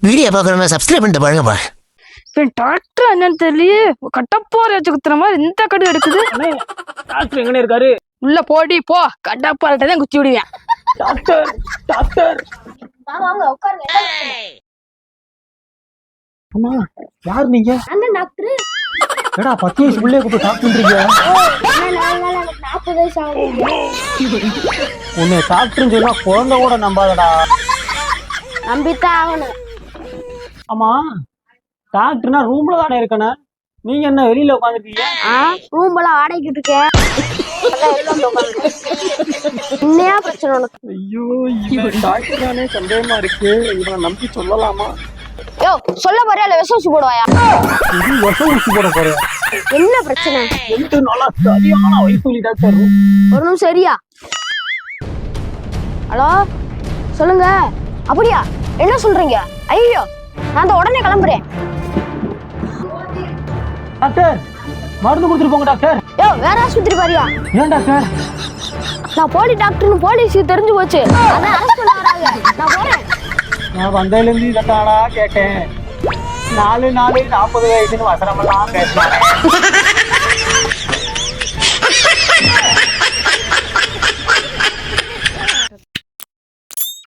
Video பார்க்குறவங்க subscribe பண்ணிட்டு பாருங்கப்பா. டாக்டர் என்னன்னு தெரியலையே, கட்டப்பாறை வச்சு குத்துற மாதிரி இந்த கடு எடுக்குது. டாக்டர் எங்கன்னு இருக்காரு? உள்ள போடி போ, கட்டப்பாறை தான் குத்தி விடுவேன். டாக்டர் டாக்டர் அம்மா, யார் நீங்க? டாக்டர் ஏடா 10 வயசு பிள்ளைய கூப்பிட்டு டாக்டர்ன்றீங்க? 40 வயசு ஆகுது. உன்னை டாக்டர்னு சொன்னா குழந்தை கூட நம்பாதடா. நம்பித்தான் ஆகணும். ஆமா, டாக்டர்னா ரூம்ல தானே இருக்கணும், நீங்க என்ன வெளியில உட்காந்துருக்கீங்க? ரூம் எல்லாம் வாடகைட்டு இருக்கேன். என்னையா பிரச்சனை உனக்கு? ஐயோ, இவன் டாக்டர் தானே சந்தேகமா இருக்கு. இவனை நம்பி சொல்லலாமா? யோ, சொல்ல போறியா இல்ல விஷ ஊசி போடுவாயா? இது விஷ ஊசி போட போறேன். என்ன பிரச்சனை? 2 நாளா சரியான வயிற்று டாக்டர். ஒரு நிமிஷம் சரியா? ஹலோ, சொல்லுங்க. அப்படியா, என்ன சொல்றீங்க? ஐயோ, நான் உடனே கிளம்புறேன். டாக்டர், மருந்து கொடுத்துட்டு போங்க டாக்டர். யோ, வேற ஆஸ்பத்திரி பாரியா? ஏன் டாக்டர்? நான் போலி டாக்டர்னு போலீஸுக்கு தெரிஞ்சு போச்சு. அதான் அரெஸ்ட் பண்ண வராங்க. நான் போறேன். நான் வந்ததுல இருந்து இதானா கேட்டேன். 4 40 வயசுன்னு வசனமெல்லாம் பேசுறாங்க.